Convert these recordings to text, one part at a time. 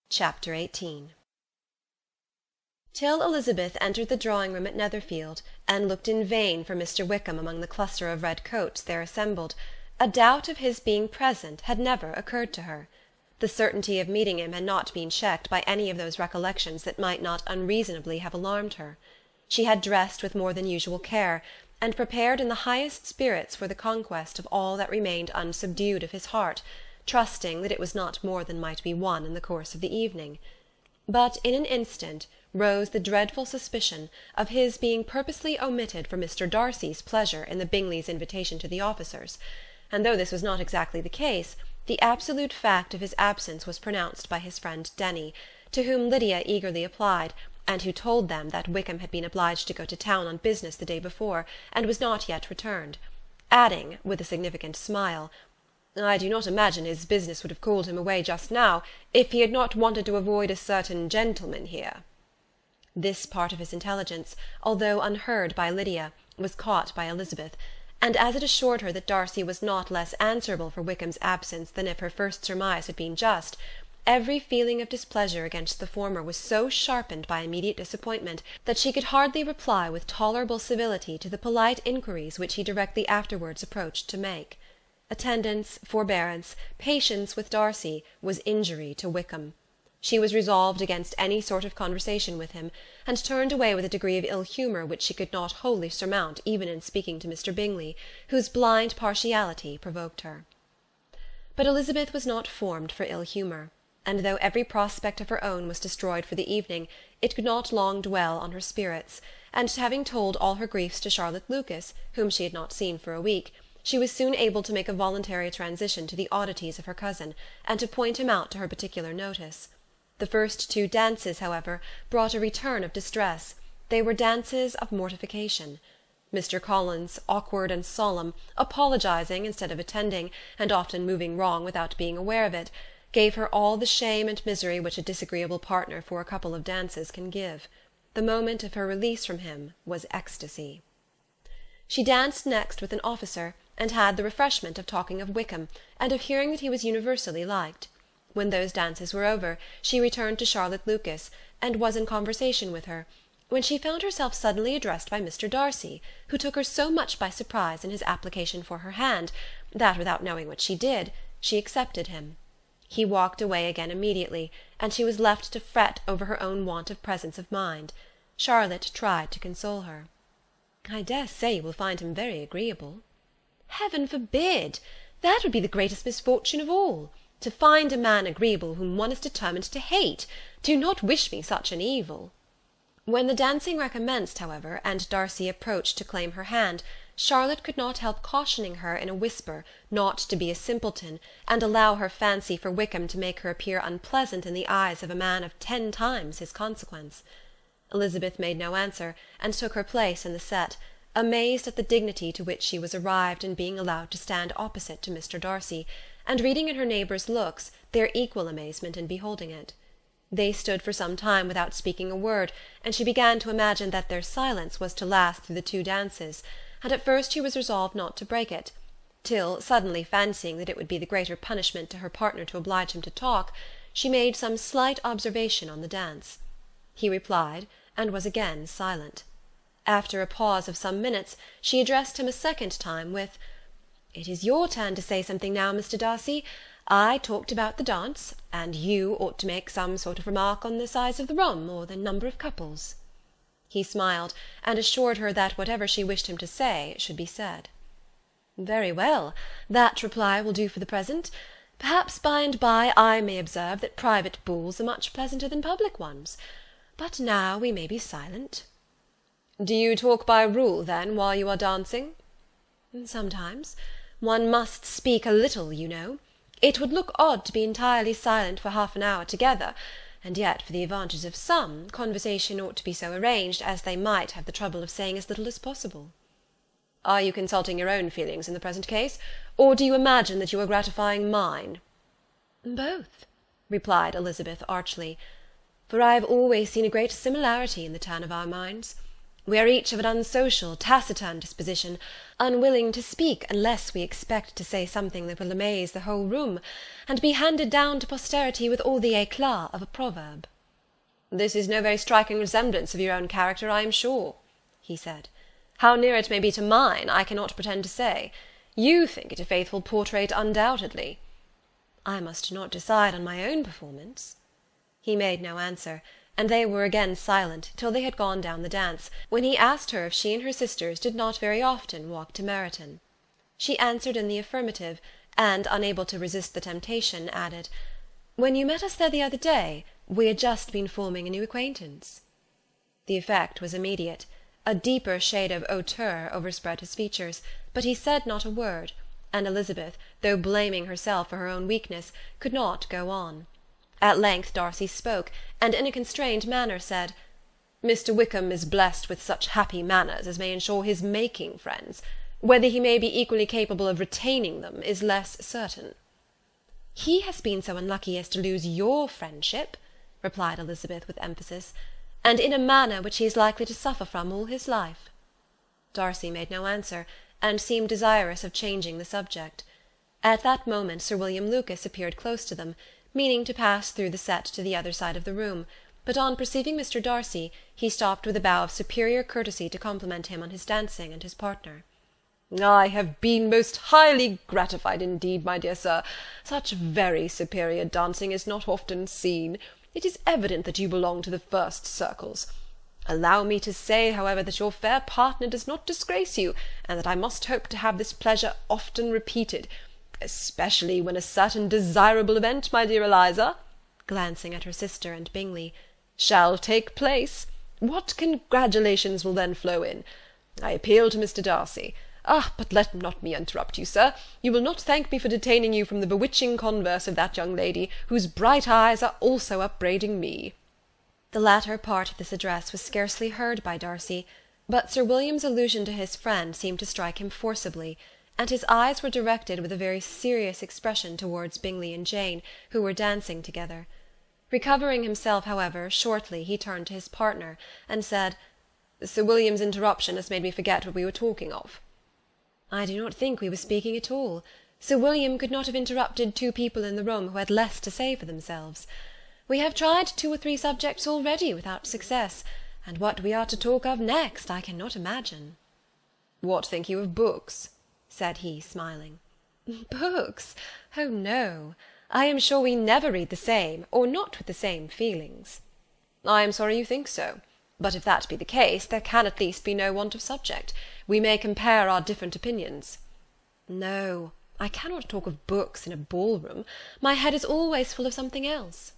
Chapter 18 Till Elizabeth entered the drawing-room at Netherfield, and looked in vain for Mr. Wickham among the cluster of red coats there assembled, a doubt of his being present had never occurred to her. The certainty of meeting him had not been checked by any of those recollections that might not unreasonably have alarmed her. She had dressed with more than usual care, and prepared in the highest spirits for the conquest of all that remained unsubdued of his heart, trusting that it was not more than might be won in the course of the evening. But in an instant rose the dreadful suspicion of his being purposely omitted for Mr. Darcy's pleasure in the Bingleys' invitation to the officers, and though this was not exactly the case, the absolute fact of his absence was pronounced by his friend Denny, to whom Lydia eagerly applied, and who told them that Wickham had been obliged to go to town on business the day before, and was not yet returned, adding, with a significant smile, "I do not imagine his business would have called him away just now, if he had not wanted to avoid a certain gentleman here." This part of his intelligence, although unheard by Lydia, was caught by Elizabeth, and as it assured her that Darcy was not less answerable for Wickham's absence than if her first surmise had been just, every feeling of displeasure against the former was so sharpened by immediate disappointment that she could hardly reply with tolerable civility to the polite inquiries which he directly afterwards approached to make. Attendance, forbearance, patience with Darcy, was injury to Wickham. She was resolved against any sort of conversation with him, and turned away with a degree of ill-humour which she could not wholly surmount even in speaking to Mr. Bingley, whose blind partiality provoked her. But Elizabeth was not formed for ill-humour, and though every prospect of her own was destroyed for the evening, it could not long dwell on her spirits, and having told all her griefs to Charlotte Lucas, whom she had not seen for a week, she was soon able to make a voluntary transition to the oddities of her cousin, and to point him out to her particular notice. The first two dances, however, brought a return of distress. They were dances of mortification. Mr. Collins, awkward and solemn, apologizing instead of attending, and often moving wrong without being aware of it, gave her all the shame and misery which a disagreeable partner for a couple of dances can give. The moment of her release from him was ecstasy. She danced next with an officer, and had the refreshment of talking of Wickham, and of hearing that he was universally liked. When those dances were over, she returned to Charlotte Lucas, and was in conversation with her, when she found herself suddenly addressed by Mr. Darcy, who took her so much by surprise in his application for her hand, that, without knowing what she did, she accepted him. He walked away again immediately, and she was left to fret over her own want of presence of mind. Charlotte tried to console her. "I dare say you will find him very agreeable." "Heaven forbid! That would be the greatest misfortune of all. To find a man agreeable whom one is determined to hate. Do not wish me such an evil." When the dancing recommenced, however, and Darcy approached to claim her hand, Charlotte could not help cautioning her in a whisper not to be a simpleton, and allow her fancy for Wickham to make her appear unpleasant in the eyes of a man of 10 times his consequence. Elizabeth made no answer, and took her place in the set, amazed at the dignity to which she was arrived in being allowed to stand opposite to Mr. Darcy, and reading in her neighbours' looks their equal amazement in beholding it. They stood for some time without speaking a word, and she began to imagine that their silence was to last through the 2 dances, and at first she was resolved not to break it, till, suddenly fancying that it would be the greater punishment to her partner to oblige him to talk, she made some slight observation on the dance. He replied, and was again silent. After a pause of some minutes, she addressed him a second time with, "It is your turn to say something now, Mr. Darcy. I talked about the dance, and you ought to make some sort of remark on the size of the room, or the number of couples." He smiled, and assured her that whatever she wished him to say should be said. "Very well, that reply will do for the present. Perhaps by and by I may observe that private balls are much pleasanter than public ones. But now we may be silent." "Do you talk by rule, then, while you are dancing?" "Sometimes. One must speak a little, you know. It would look odd to be entirely silent for half an hour together, and yet, for the advantage of some, conversation ought to be so arranged as they might have the trouble of saying as little as possible." "Are you consulting your own feelings in the present case, or do you imagine that you are gratifying mine?" "Both," replied Elizabeth archly, "for I have always seen a great similarity in the turn of our minds. We are each of an unsocial, taciturn disposition, unwilling to speak unless we expect to say something that will amaze the whole room, and be handed down to posterity with all the éclat of a proverb." "This is no very striking resemblance of your own character, I am sure," he said. "How near it may be to mine, I cannot pretend to say. You think it a faithful portrait, undoubtedly." "I must not decide on my own performance." He made no answer, and they were again silent till they had gone down the dance, when he asked her if she and her sisters did not very often walk to Meryton. She answered in the affirmative, and, unable to resist the temptation, added, "When you met us there the other day, we had just been forming a new acquaintance." The effect was immediate. A deeper shade of hauteur overspread his features, but he said not a word, and Elizabeth, though blaming herself for her own weakness, could not go on. At length Darcy spoke, and in a constrained manner said, "Mr. Wickham is blessed with such happy manners as may ensure his making friends. Whether he may be equally capable of retaining them is less certain." "He has been so unlucky as to lose your friendship," replied Elizabeth with emphasis, "and in a manner which he is likely to suffer from all his life." Darcy made no answer, and seemed desirous of changing the subject. At that moment Sir William Lucas appeared close to them, meaning to pass through the set to the other side of the room, but on perceiving Mr. Darcy, he stopped with a bow of superior courtesy to compliment him on his dancing and his partner. "I have been most highly gratified indeed, my dear sir. Such very superior dancing is not often seen. It is evident that you belong to the first circles. Allow me to say, however, that your fair partner does not disgrace you, and that I must hope to have this pleasure often repeated, especially when a certain desirable event, my dear Eliza," glancing at her sister and Bingley, "shall take place. What congratulations will then flow in! I appeal to Mr. Darcy. But let not me interrupt you, sir. You will not thank me for detaining you from the bewitching converse of that young lady, whose bright eyes are also upbraiding me." The latter part of this address was scarcely heard by Darcy, but Sir William's allusion to his friend seemed to strike him forcibly, and his eyes were directed with a very serious expression towards Bingley and Jane, who were dancing together. Recovering himself, however, shortly, he turned to his partner, and said, "Sir William's interruption has made me forget what we were talking of." "I do not think we were speaking at all. Sir William could not have interrupted two people in the room who had less to say for themselves. We have tried 2 or 3 subjects already without success, and what we are to talk of next I cannot imagine." "What think you of books?" said he, smiling. "Books? Oh, no. I am sure we never read the same, or not with the same feelings." "I am sorry you think so. But if that be the case, there can at least be no want of subject. We may compare our different opinions." "No, I cannot talk of books in a ball-room. My head is always full of something else."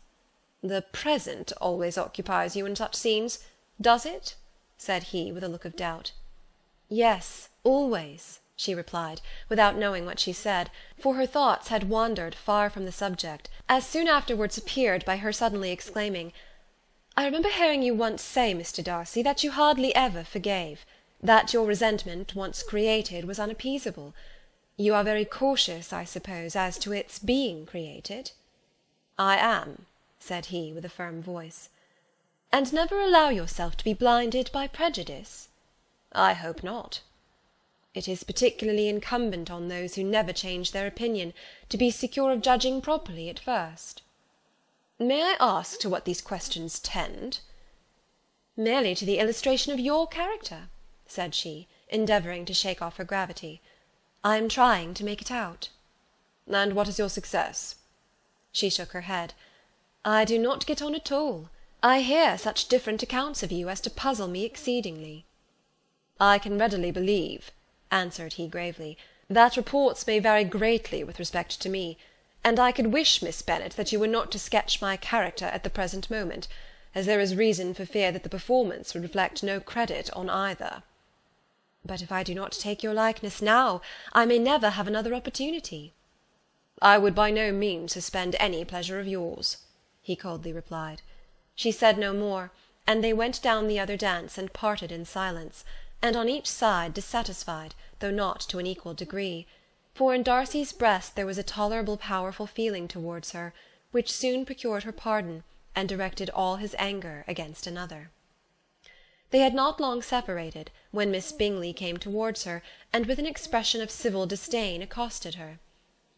"The present always occupies you in such scenes, does it?" said he, with a look of doubt. "Yes, always," she replied, without knowing what she said, for her thoughts had wandered far from the subject, as soon afterwards appeared by her suddenly exclaiming, "I remember hearing you once say, Mr. Darcy, that you hardly ever forgave, that your resentment, once created, was unappeasable. You are very cautious, I suppose, as to its being created?" "I am," said he, with a firm voice. "And never allow yourself to be blinded by prejudice?" "I hope not." "It is particularly incumbent on those who never change their opinion, to be secure of judging properly at first." "May I ask to what these questions tend?" "Merely to the illustration of your character," said she, endeavouring to shake off her gravity. "I am trying to make it out." "And what is your success?" She shook her head. "I do not get on at all. I hear such different accounts of you as to puzzle me exceedingly." "I can readily believe," answered he gravely, "that reports may vary greatly with respect to me, and I could wish, Miss Bennet, that you were not to sketch my character at the present moment, as there is reason for fear that the performance would reflect no credit on either." "But if I do not take your likeness now, I may never have another opportunity." "I would by no means suspend any pleasure of yours," he coldly replied. She said no more, and they went down the other dance and parted in silence, and on each side dissatisfied, though not to an equal degree; for in Darcy's breast there was a tolerable powerful feeling towards her, which soon procured her pardon, and directed all his anger against another. They had not long separated, when Miss Bingley came towards her, and with an expression of civil disdain accosted her.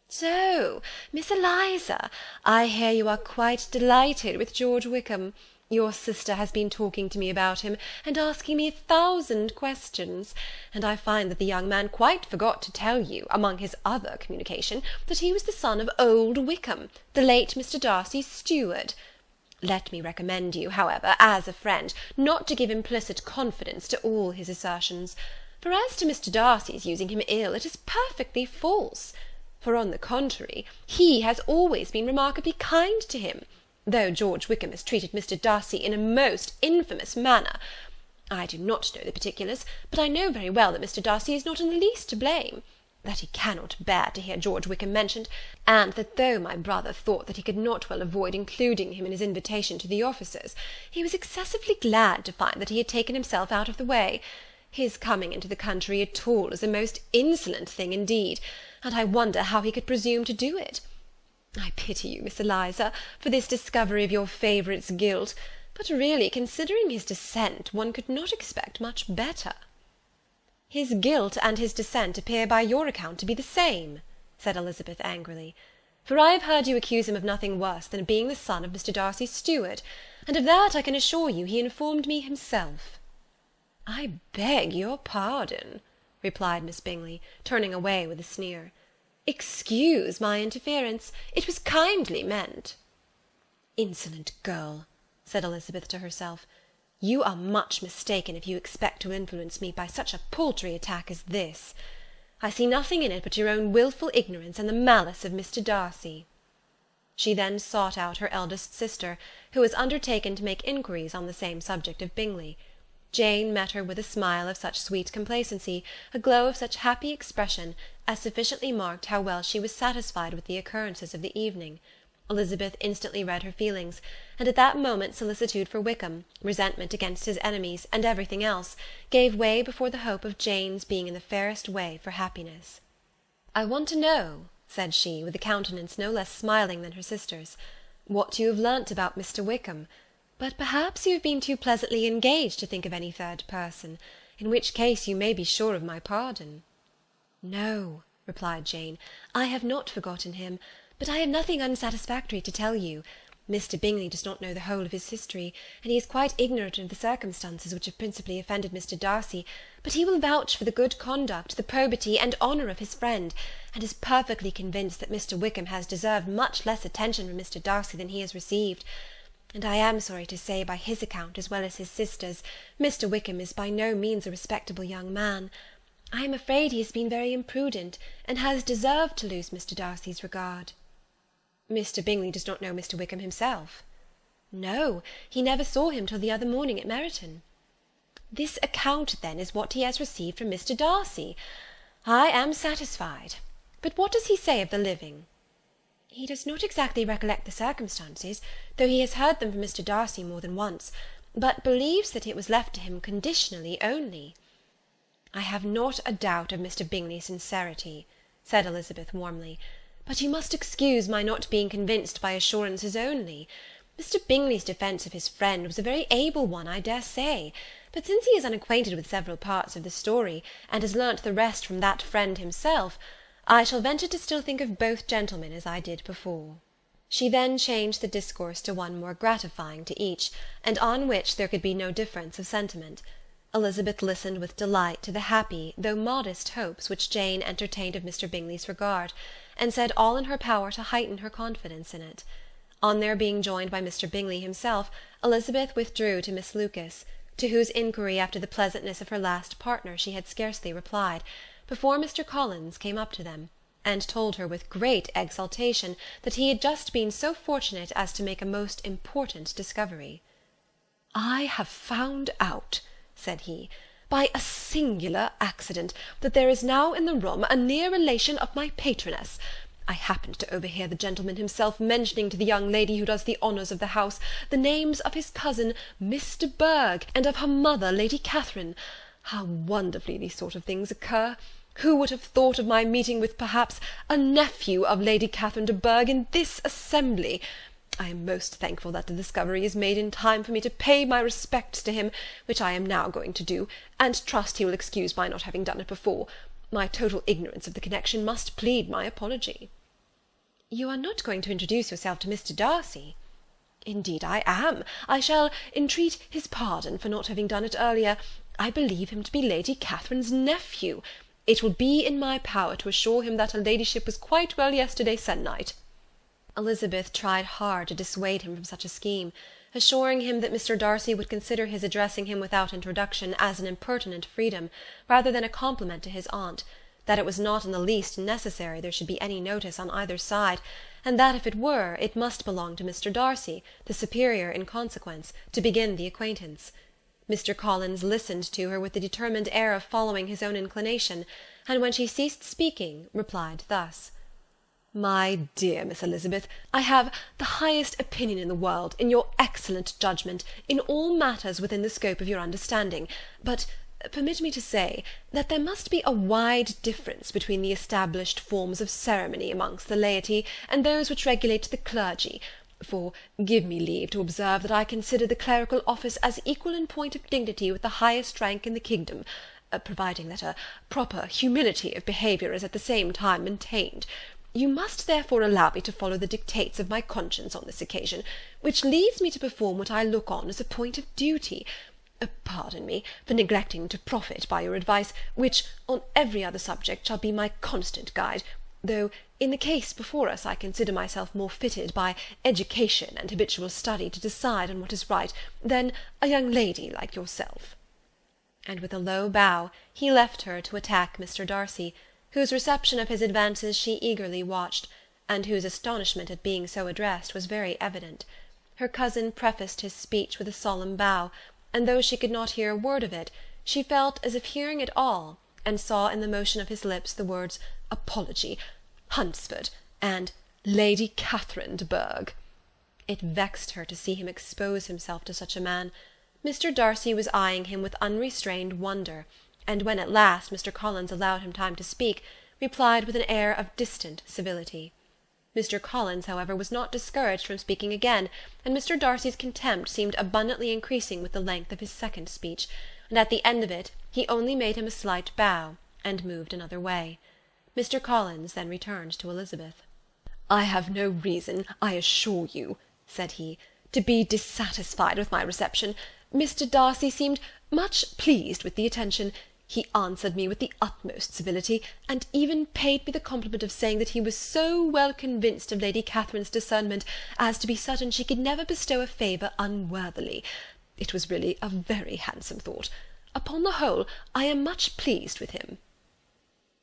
"So, Miss Eliza, I hear you are quite delighted with George Wickham. Your sister has been talking to me about him, and asking me 1,000 questions, and I find that the young man quite forgot to tell you, among his other communication, that he was the son of old Wickham, the late Mr Darcy's steward. Let me recommend you, however, as a friend, not to give implicit confidence to all his assertions, for as to Mr Darcy's using him ill, it is perfectly false, for on the contrary, he has always been remarkably kind to him, though George Wickham has treated Mr Darcy in a most infamous manner. I do not know the particulars, but I know very well that Mr Darcy is not in the least to blame, that he cannot bear to hear George Wickham mentioned, and that though my brother thought that he could not well avoid including him in his invitation to the officers, he was excessively glad to find that he had taken himself out of the way. His coming into the country at all is a most insolent thing indeed, and I wonder how he could presume to do it. I pity you, Miss Eliza, for this discovery of your favourite's guilt, but really, considering his descent, one could not expect much better." "His guilt and his descent appear by your account to be the same," said Elizabeth angrily, "for I have heard you accuse him of nothing worse than being the son of Mr Darcy's steward, and of that I can assure you he informed me himself." "I beg your pardon," replied Miss Bingley, turning away with a sneer. "Excuse my interference. It was kindly meant." "Insolent girl," said Elizabeth to herself, "you are much mistaken if you expect to influence me by such a paltry attack as this. I see nothing in it but your own wilful ignorance and the malice of Mr Darcy." She then sought out her eldest sister, who was undertaken to make inquiries on the same subject of Bingley. Jane met her with a smile of such sweet complacency, a glow of such happy expression, as sufficiently marked how well she was satisfied with the occurrences of the evening. Elizabeth instantly read her feelings, and at that moment solicitude for Wickham, resentment against his enemies, and everything else, gave way before the hope of Jane's being in the fairest way for happiness. "I want to know," said she, with a countenance no less smiling than her sister's, "what you have learnt about Mr Wickham. But perhaps you have been too pleasantly engaged to think of any third person, in which case you may be sure of my pardon." "No," replied Jane, "I have not forgotten him, but I have nothing unsatisfactory to tell you. Mr Bingley does not know the whole of his history, and he is quite ignorant of the circumstances which have principally offended Mr Darcy, but he will vouch for the good conduct, the probity, and honour of his friend, and is perfectly convinced that Mr Wickham has deserved much less attention from Mr Darcy than he has received. And I am sorry to say, by his account as well as his sister's, Mr Wickham is by no means a respectable young man. I am afraid he has been very imprudent, and has deserved to lose Mr Darcy's regard." "Mr Bingley does not know Mr Wickham himself?" "No, he never saw him till the other morning at Meryton." "This account, then, is what he has received from Mr Darcy. I am satisfied. But what does he say of the living?" "He does not exactly recollect the circumstances, though he has heard them from Mr Darcy more than once, but believes that it was left to him conditionally only." "I have not a doubt of Mr Bingley's sincerity," said Elizabeth warmly, "but you must excuse my not being convinced by assurances only. Mr Bingley's defence of his friend was a very able one, I dare say, but since he is unacquainted with several parts of the story, and has learnt the rest from that friend himself, I shall venture to still think of both gentlemen as I did before." She then changed the discourse to one more gratifying to each, and on which there could be no difference of sentiment. Elizabeth listened with delight to the happy, though modest hopes which Jane entertained of Mr Bingley's regard, and said all in her power to heighten her confidence in it. On their being joined by Mr Bingley himself, Elizabeth withdrew to Miss Lucas, to whose inquiry after the pleasantness of her last partner she had scarcely replied, before Mr Collins came up to them, and told her with great exultation that he had just been so fortunate as to make a most important discovery. "I have found out," said he, "by a singular accident, that there is now in the room a near relation of my patroness. I happened to overhear the gentleman himself mentioning to the young lady who does the honours of the house the names of his cousin, Miss de Bourgh, and of her mother, Lady Catherine. How wonderfully these sort of things occur! Who would have thought of my meeting with, perhaps, a nephew of Lady Catherine de Bourgh in this assembly? I am most thankful that the discovery is made in time for me to pay my respects to him, which I am now going to do, and trust he will excuse my not having done it before. My total ignorance of the connection must plead my apology." "You are not going to introduce yourself to Mr. Darcy?" "Indeed I am. I shall entreat his pardon for not having done it earlier. I believe him to be Lady Catherine's nephew. It will be in my power to assure him that her ladyship was quite well yesterday se'nnight." Elizabeth tried hard to dissuade him from such a scheme, assuring him that Mr. Darcy would consider his addressing him without introduction as an impertinent freedom, rather than a compliment to his aunt, that it was not in the least necessary there should be any notice on either side, and that if it were, it must belong to Mr. Darcy, the superior in consequence, to begin the acquaintance. Mr. Collins listened to her with the determined air of following his own inclination, and when she ceased speaking, replied thus: "My dear Miss Elizabeth, I have the highest opinion in the world, in your excellent judgment, in all matters within the scope of your understanding, but permit me to say, that there must be a wide difference between the established forms of ceremony amongst the laity, and those which regulate the clergy, for give me leave to observe that I consider the clerical office as equal in point of dignity with the highest rank in the kingdom, providing that a proper humility of behaviour is at the same time maintained. You must therefore allow me to follow the dictates of my conscience on this occasion, which leads me to perform what I look on as a point of duty. Pardon me for neglecting to profit by your advice, which, on every other subject, shall be my constant guide, though in the case before us I consider myself more fitted by education and habitual study to decide on what is right than a young lady like yourself." And with a low bow he left her to attack Mr. Darcy, whose reception of his advances she eagerly watched, and whose astonishment at being so addressed was very evident. Her cousin prefaced his speech with a solemn bow, and though she could not hear a word of it, she felt as if hearing it all, and saw in the motion of his lips the words apology, Hunsford, and Lady Catherine de Bourgh. It vexed her to see him expose himself to such a man. Mr. Darcy was eyeing him with unrestrained wonder, and when at last Mr. Collins allowed him time to speak, replied with an air of distant civility. Mr. Collins, however, was not discouraged from speaking again, and Mr. Darcy's contempt seemed abundantly increasing with the length of his second speech, and at the end of it he only made him a slight bow, and moved another way. Mr. Collins then returned to Elizabeth. "I have no reason, I assure you," said he, "to be dissatisfied with my reception. Mr. Darcy seemed much pleased with the attention. He answered me with the utmost civility, and even paid me the compliment of saying that he was so well convinced of Lady Catherine's discernment as to be certain she could never bestow a favour unworthily. It was really a very handsome thought. Upon the whole, I am much pleased with him."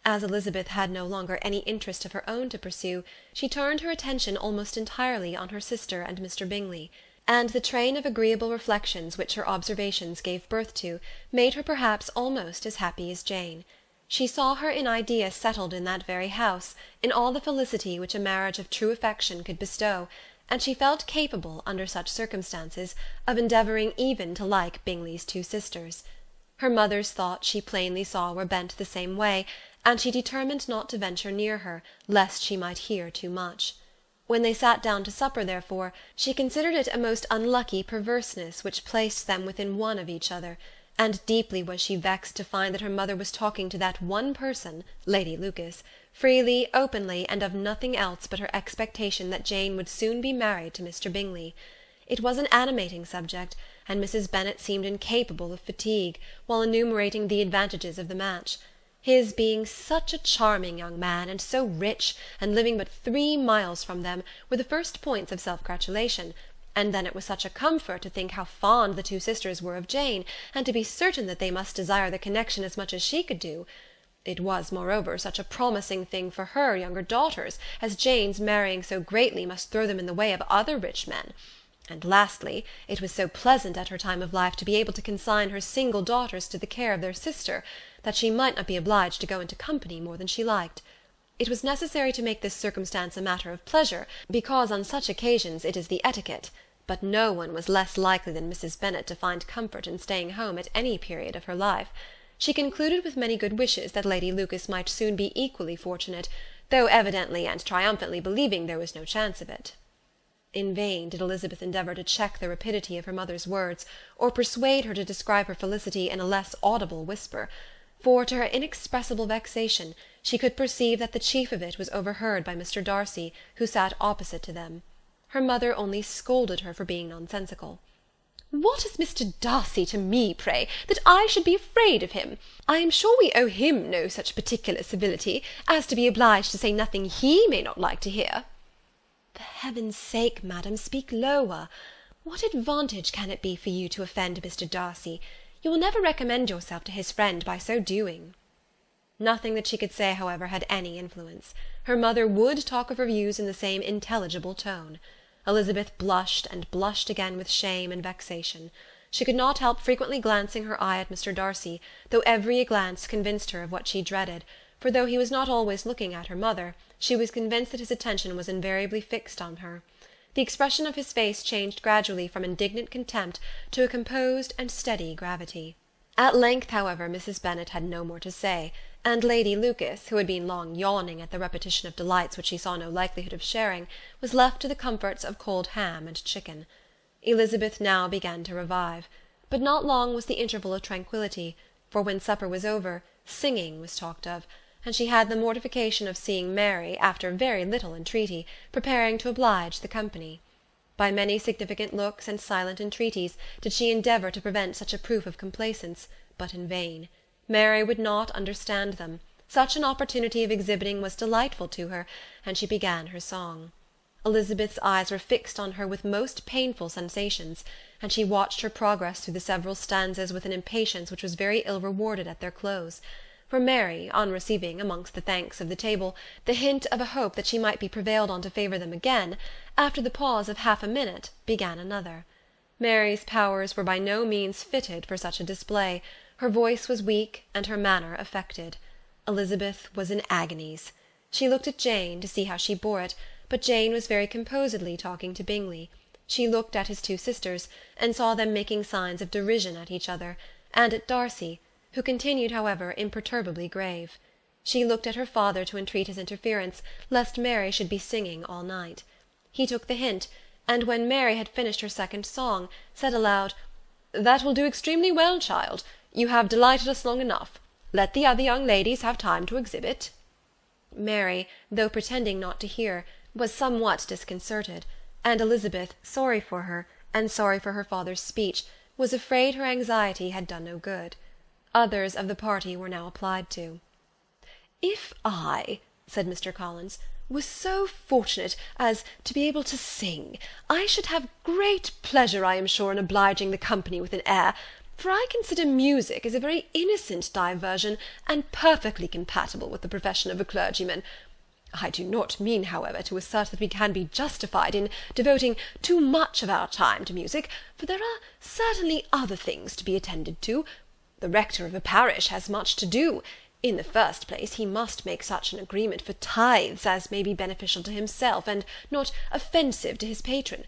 As Elizabeth had no longer any interest of her own to pursue, she turned her attention almost entirely on her sister and Mr. Bingley, and the train of agreeable reflections which her observations gave birth to made her perhaps almost as happy as Jane. She saw her in idea settled in that very house, in all the felicity which a marriage of true affection could bestow, and she felt capable, under such circumstances, of endeavouring even to like Bingley's two sisters. Her mother's thoughts she plainly saw were bent the same way, and she determined not to venture near her, lest she might hear too much. When they sat down to supper, therefore, she considered it a most unlucky perverseness which placed them within one of each other, and deeply was she vexed to find that her mother was talking to that one person, Lady Lucas, freely, openly, and of nothing else but her expectation that Jane would soon be married to Mr. Bingley. It was an animating subject, and Mrs. Bennet seemed incapable of fatigue, while enumerating the advantages of the match. His being such a charming young man, and so rich, and living but 3 miles from them, were the first points of self-gratulation, and then it was such a comfort to think how fond the two sisters were of Jane, and to be certain that they must desire the connection as much as she could do. It was, moreover, such a promising thing for her younger daughters, as Jane's marrying so greatly must throw them in the way of other rich men. And lastly, it was so pleasant at her time of life to be able to consign her single daughters to the care of their sister, that she might not be obliged to go into company more than she liked. It was necessary to make this circumstance a matter of pleasure, because on such occasions it is the etiquette, but no one was less likely than Mrs. Bennet to find comfort in staying home at any period of her life. She concluded with many good wishes that Lady Lucas might soon be equally fortunate, though evidently and triumphantly believing there was no chance of it. In vain did Elizabeth endeavour to check the rapidity of her mother's words, or persuade her to describe her felicity in a less audible whisper, for, to her inexpressible vexation, she could perceive that the chief of it was overheard by Mr. Darcy, who sat opposite to them. Her mother only scolded her for being nonsensical. "What is Mr. Darcy to me, pray, that I should be afraid of him? I am sure we owe him no such particular civility, as to be obliged to say nothing he may not like to hear." "For heaven's sake, madam, speak lower. What advantage can it be for you to offend Mr. Darcy? You will never recommend yourself to his friend by so doing." Nothing that she could say, however, had any influence. Her mother would talk of her views in the same intelligible tone. Elizabeth blushed and blushed again with shame and vexation. She could not help frequently glancing her eye at Mr. Darcy, though every glance convinced her of what she dreaded, for though he was not always looking at her mother, she was convinced that his attention was invariably fixed on her. The expression of his face changed gradually from indignant contempt to a composed and steady gravity. At length, however, Mrs. Bennet had no more to say, and Lady Lucas, who had been long yawning at the repetition of delights which she saw no likelihood of sharing, was left to the comforts of cold ham and chicken. Elizabeth now began to revive, but not long was the interval of tranquillity, for when supper was over, singing was talked of, and she had the mortification of seeing Mary, after very little entreaty, preparing to oblige the company. By many significant looks and silent entreaties did she endeavour to prevent such a proof of complaisance, but in vain. Mary would not understand them. Such an opportunity of exhibiting was delightful to her, and she began her song. Elizabeth's eyes were fixed on her with most painful sensations, and she watched her progress through the several stanzas with an impatience which was very ill rewarded at their close. For Mary, on receiving, amongst the thanks of the table, the hint of a hope that she might be prevailed on to favour them again, after the pause of half a minute, began another. Mary's powers were by no means fitted for such a display. Her voice was weak, and her manner affected. Elizabeth was in agonies. She looked at Jane, to see how she bore it, but Jane was very composedly talking to Bingley. She looked at his two sisters, and saw them making signs of derision at each other, and at Darcy, who continued, however, imperturbably grave. She looked at her father to entreat his interference, lest Mary should be singing all night. He took the hint, and when Mary had finished her second song, said aloud, "That will do extremely well, child. You have delighted us long enough. Let the other young ladies have time to exhibit." Mary, though pretending not to hear, was somewhat disconcerted, and Elizabeth, sorry for her, and sorry for her father's speech, was afraid her anxiety had done no good. Others of the party were now applied to. "If I," said Mr. Collins, "was so fortunate as to be able to sing, I should have great pleasure, I am sure, in obliging the company with an air, for I consider music as a very innocent diversion, and perfectly compatible with the profession of a clergyman. I do not mean, however, to assert that we can be justified in devoting too much of our time to music, for there are certainly other things to be attended to. The rector of a parish has much to do. In the first place, he must make such an agreement for tithes as may be beneficial to himself, and not offensive to his patron.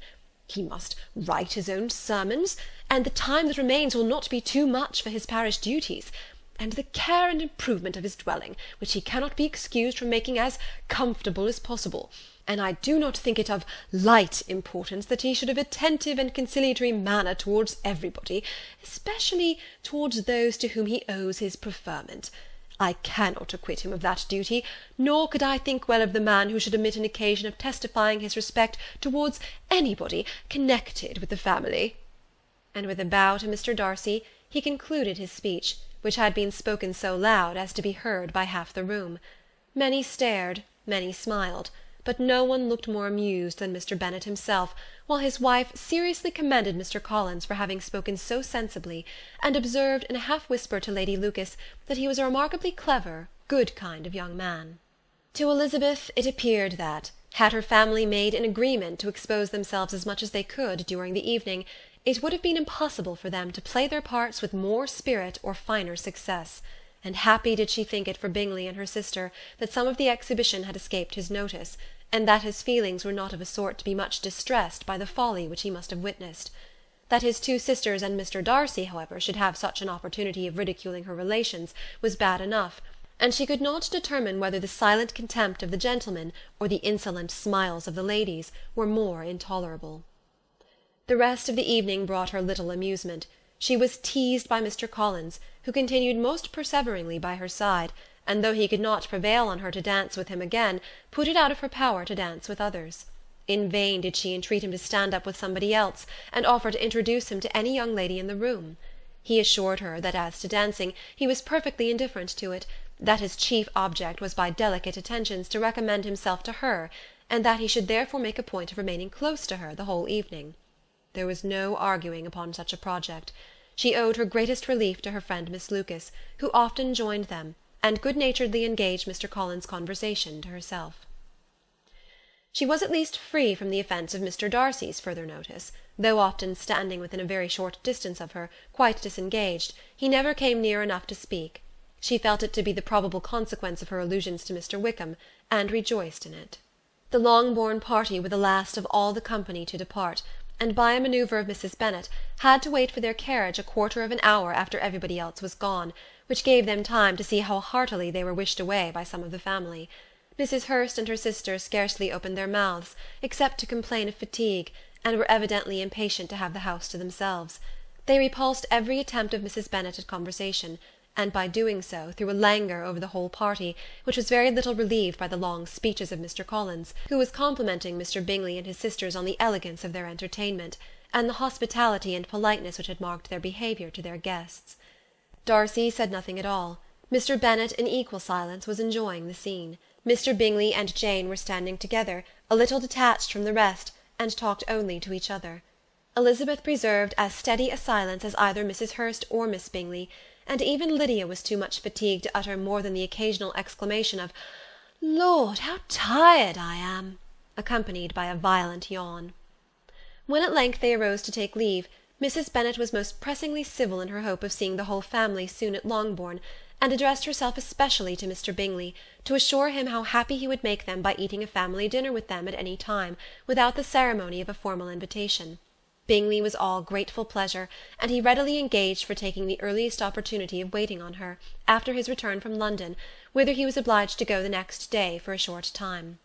He must write his own sermons, and the time that remains will not be too much for his parish duties, and the care and improvement of his dwelling, which he cannot be excused from making as comfortable as possible. And I do not think it of light importance that he should have attentive and conciliatory manner towards everybody, especially towards those to whom he owes his preferment. I cannot acquit him of that duty, nor could I think well of the man who should omit an occasion of testifying his respect towards anybody connected with the family." And with a bow to Mr. Darcy, he concluded his speech, which had been spoken so loud as to be heard by half the room. Many stared, many smiled, but no one looked more amused than Mr. Bennet himself, while his wife seriously commended Mr. Collins for having spoken so sensibly, and observed in a half-whisper to Lady Lucas that he was a remarkably clever, good kind of young man. To Elizabeth it appeared that, had her family made an agreement to expose themselves as much as they could during the evening, it would have been impossible for them to play their parts with more spirit or finer success, and happy did she think it for Bingley and her sister that some of the exhibition had escaped his notice, and that his feelings were not of a sort to be much distressed by the folly which he must have witnessed. That his two sisters and Mr. Darcy, however, should have such an opportunity of ridiculing her relations, was bad enough, and she could not determine whether the silent contempt of the gentlemen or the insolent smiles of the ladies were more intolerable. The rest of the evening brought her little amusement. She was teased by Mr. Collins, who continued most perseveringly by her side, and though he could not prevail on her to dance with him again, put it out of her power to dance with others. In vain did she entreat him to stand up with somebody else, and offer to introduce him to any young lady in the room. He assured her that as to dancing he was perfectly indifferent to it, that his chief object was by delicate attentions to recommend himself to her, and that he should therefore make a point of remaining close to her the whole evening. There was no arguing upon such a project. She owed her greatest relief to her friend Miss Lucas, who often joined them, and good-naturedly engaged Mr. Collins' conversation to herself. She was at least free from the offence of Mr. Darcy's further notice. Though often standing within a very short distance of her, quite disengaged, he never came near enough to speak. She felt it to be the probable consequence of her allusions to Mr. Wickham, and rejoiced in it. The Longbourn party were the last of all the company to depart, and by a manoeuvre of Mrs. Bennet had to wait for their carriage a quarter of an hour after everybody else was gone, which gave them time to see how heartily they were wished away by some of the family. Mrs. Hurst and her sister scarcely opened their mouths, except to complain of fatigue, and were evidently impatient to have the house to themselves. They repulsed every attempt of Mrs. Bennet at conversation, and by doing so threw a languor over the whole party, which was very little relieved by the long speeches of Mr. Collins, who was complimenting Mr. Bingley and his sisters on the elegance of their entertainment, and the hospitality and politeness which had marked their behaviour to their guests. Darcy said nothing at all. Mr. Bennet, in equal silence, was enjoying the scene. Mr. Bingley and Jane were standing together, a little detached from the rest, and talked only to each other. Elizabeth preserved as steady a silence as either Mrs. Hurst or Miss Bingley, and even Lydia was too much fatigued to utter more than the occasional exclamation of "Lord, how tired I am!" accompanied by a violent yawn. When at length they arose to take leave, Mrs. Bennet was most pressingly civil in her hope of seeing the whole family soon at Longbourn, and addressed herself especially to Mr. Bingley, to assure him how happy he would make them by eating a family dinner with them at any time, without the ceremony of a formal invitation. Bingley was all grateful pleasure, and he readily engaged for taking the earliest opportunity of waiting on her, after his return from London, whither he was obliged to go the next day for a short time.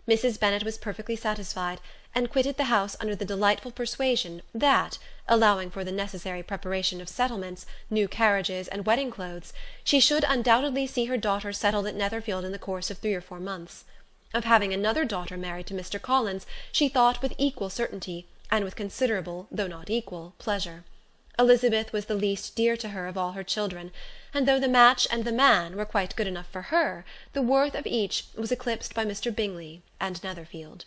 Mrs. Bennet was perfectly satisfied, and quitted the house under the delightful persuasion that, allowing for the necessary preparation of settlements, new carriages, and wedding clothes, she should undoubtedly see her daughter settled at Netherfield in the course of 3 or 4 months. Of having another daughter married to Mr. Collins she thought with equal certainty, and with considerable, though not equal, pleasure. Elizabeth was the least dear to her of all her children, and though the match and the man were quite good enough for her, the worth of each was eclipsed by Mr. Bingley and Netherfield.